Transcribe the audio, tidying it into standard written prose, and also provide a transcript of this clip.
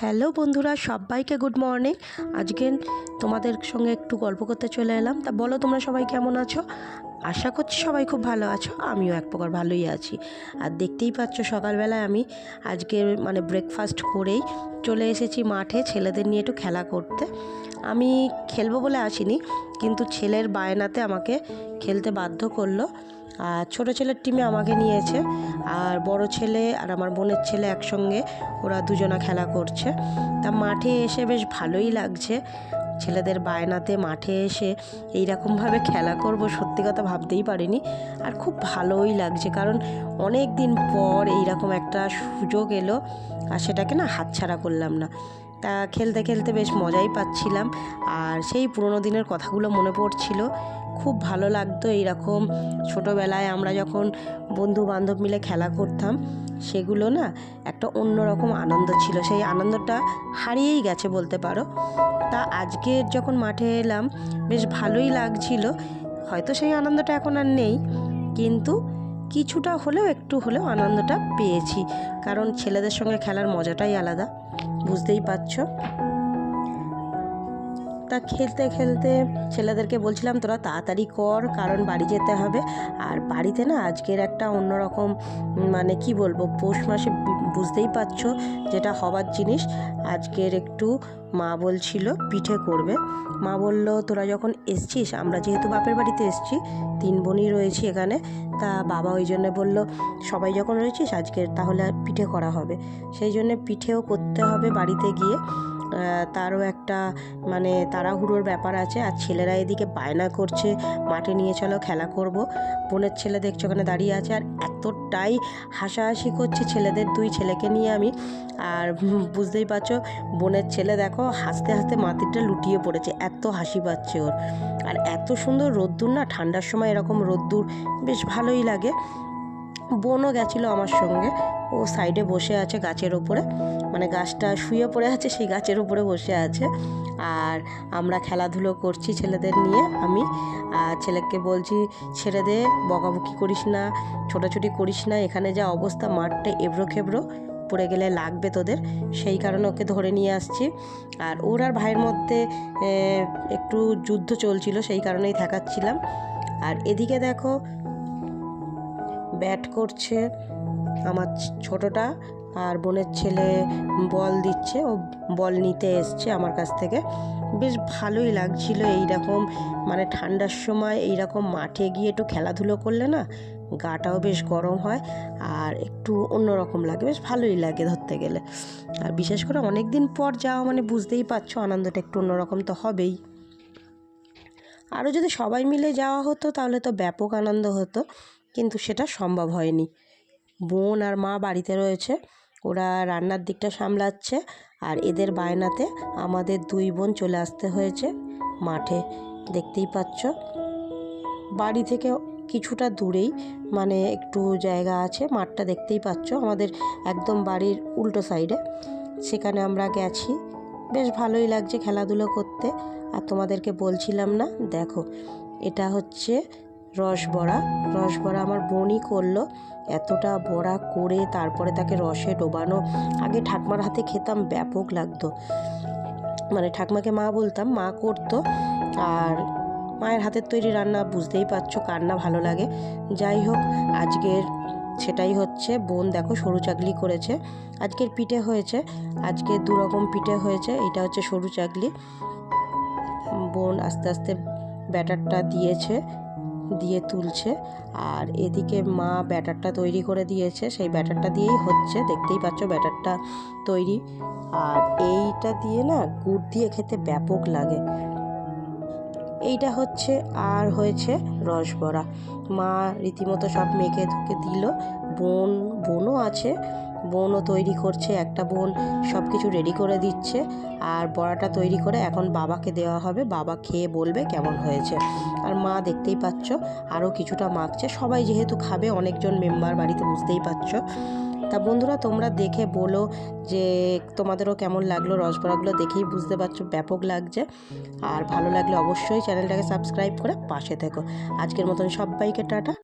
Hello বন্ধুরা, সবাইকে good morning. আজকে তোমাদের সঙ্গে একটু গল্প করতে চলে এলাম। তা বলো, তোমরা সবাই কেমন আছো? আশা করছি সবাই খুব ভালো আছো। আমিও এক প্রকার ভালোই আছি। আর দেখতেই পাচ্ছ, সকালবেলায় আমি আজকে ব্রেকফাস্ট করেই চলে এসেছি মাঠে ছেলেদের নিয়ে একটু খেলা করতে। আমি খেলবো বলে আসিনি, কিন্তু ছেলের বায়নাতে আমাকে খেলতে বাধ্য করলো। আর ছোটো ছেলের টিমে আমাকে নিয়েছে, আর বড় ছেলে আর আমার বোনের ছেলে একসঙ্গে ওরা দুজনা খেলা করছে। তা মাঠে এসে বেশ ভালোই লাগছে। ছেলেদের বায়নাতে মাঠে এসে এইরকমভাবে খেলা করব সত্যি কথা ভাবতেই পারিনি। আর খুব ভালোই লাগছে, কারণ অনেক দিন পর এইরকম একটা সুযোগ এলো, আর সেটাকে হাতছাড়া করলাম না। তা খেলতে খেলতে বেশ মজাই পাচ্ছিলাম, আর সেই পুরোনো দিনের কথাগুলো মনে পড়ছিল। খুব ভালো লাগতো এইরকম ছোটোবেলায় আমরা যখন বন্ধু বান্ধব মিলে খেলা করতাম, সেগুলো একটা অন্যরকম আনন্দ ছিল। সেই আনন্দটা হারিয়েই গেছে বলতে পারো। তা আজকে যখন মাঠে এলাম বেশ ভালোই লাগছিল। হয়তো সেই আনন্দটা এখন আর নেই, কিন্তু কিছুটা হলেও একটু হলেও আনন্দটা পেয়েছি, কারণ ছেলেদের সঙ্গে খেলার মজাটাই আলাদা, বুঝতেই পারছো। তা খেলতে খেলতে ছেলেদেরকে বলছিলাম, তোরা তাড়াতাড়ি কর, কারণ বাড়ি যেতে হবে। আর বাড়িতে আজকের একটা অন্যরকম কি বলবো, পৌষ মাসে বুঝতেই পারছো যেটা হবার জিনিস। আজকের একটু মা বলছিল পিঠে করবে। মা বলল, তোরা যখন এসছিস, আমরা যেহেতু বাপের বাড়িতে এসছি, 3 বোনই রয়েছি এখানে, তা বাবা ওই জন্য বললো সবাই যখন রয়েছিস আজকের তাহলে পিঠে করা হবে। সেই জন্য পিঠেও করতে হবে বাড়িতে গিয়ে। তারও একটা তাড়াহুড়োর ব্যাপার আছে। আর ছেলেরা এদিকে বায়না করছে, মাঠে নিয়ে চলো খেলা করব। বোনের ছেলে দেখছো ওখানে দাঁড়িয়ে আছে, আর এতটাই হাসাহাসি করছে ছেলেদের, 2 ছেলেকে নিয়ে আমি। আর বুঝতেই পারছো, বোনের ছেলে দেখো হাসতে হাসতে মাটিটা লুটিয়ে পড়েছে, এত হাসি পাচ্ছে ওর। আর এত সুন্দর রোদ্দুর, ঠান্ডার সময় এরকম রোদ্দুর বেশ ভালোই লাগে। বোনও গেছিলো আমার সঙ্গে, ও সাইডে বসে আছে গাছের ওপরে, গাছটা শুয়ে পড়ে আছে, সেই গাছের উপরে বসে আছে। আর আমরা খেলাধুলো করছি ছেলেদের নিয়ে। আমি ছেলেকে বলছি, ছেড়ে দে, বকাবকি করিস না, ছোটাছুটি করিস না, এখানে যা অবস্থা, মাঠটা এবড়ো খেবড়ো, পড়ে গেলে লাগবে তোদের, সেই কারণে ওকে ধরে নিয়ে আসছি। আর ওর আর ভাইয়ের মধ্যে একটু যুদ্ধ চলছিল, সেই কারণেই ঠেকাচ্ছিলাম। আর এদিকে দেখো ব্যাট করছে আমার ছোটটা, আর বোনের ছেলে বল দিচ্ছে, ও বল নিতে এসছে আমার কাছ থেকে। বেশ ভালোই লাগছিল এইরকম ঠান্ডার সময় এইরকম মাঠে গিয়ে একটু খেলাধুলো করলে গাটাও বেশ গরম হয়, আর একটু অন্যরকম লাগে, বেশ ভালোই লাগে ধরতে গেলে। আর বিশেষ করে অনেক দিন পর যাওয়া বুঝতেই পারছো, আনন্দটা একটু অন্যরকম তো হবেই। আরও যদি সবাই মিলে যাওয়া হতো তাহলে তো ব্যাপক আনন্দ হতো, কিন্তু সেটা সম্ভব হয়নি। বোন আর মা বাড়িতে রয়েছে, ওরা রান্নার দিকটা সামলাচ্ছে, আর এদের বায়নাতে আমাদের 2 বোন চলে আসতে হয়েছে মাঠে। দেখতেই পাচ্ছ, বাড়ি থেকে কিছুটা দূরেই একটু জায়গা আছে, মাঠটা দেখতেই পাচ্ছ আমাদের একদম বাড়ির উল্টো সাইডে। সেখানে আমরা গেছি, বেশ ভালোই লাগছে খেলাধুলো করতে। আর তোমাদেরকে বলছিলাম দেখো, এটা হচ্ছে রসবড়া। রসবড়া আমার বোনই করলো, এতটা বড়া করে তারপরে তাকে রসে ডোবানো। আগে ঠাকমার হাতে খেতাম, ব্যাপক লাগতো, ঠাকমাকে মা বলতাম, মা করতো। আর মায়ের হাতের তৈরি রান্না বুঝতেই পারছো কার না ভালো লাগে। যাই হোক, আজকের সেটাই হচ্ছে। বোন দেখো সরু চাকলি করেছে, আজকের পিঠে হয়েছে, আজকে 2 রকম পিঠে হয়েছে। এটা হচ্ছে সরু চাকলি। বোন আস্তে আস্তে ব্যাটারটা দিয়ে তুলছে, আর এদিকে মা ব্যাটারটা তৈরি করে দিয়েছে, সেই ব্যাটারটা দিয়েই হচ্ছে, দেখতেই পাচ্ছ ব্যাটারটা তৈরি। আর এইটা দিয়ে গুড় দিয়ে খেতে ব্যাপক লাগে। এইটা হচ্ছে, আর হয়েছে রসবড়া। মা রীতিমতো সব মেখে ধুকে দিল। বোনও আছে, বোনও তৈরি করছে, একটা বোন সব কিছু রেডি করে দিচ্ছে। আর বড়াটা তৈরি করে এখন বাবাকে দেওয়া হবে, বাবা খেয়ে বলবে কেমন হয়েছে। আর মা দেখতেই পাচ্ছ আরও কিছুটা মাখছে, সবাই যেহেতু খাবে, অনেকজন মেম্বার বাড়িতে, বুঝতেই পারছো। তা বন্ধুরা, তোমরা দেখে বলো যে তোমাদেরও কেমন লাগলো। রসবড়াগুলো দেখেই বুঝতে পারছো ব্যাপক লাগছে। আর ভালো লাগলে অবশ্যই চ্যানেলটাকে সাবস্ক্রাইব করে পাশে থেকো। আজকের মতন সবাইকে টাটা।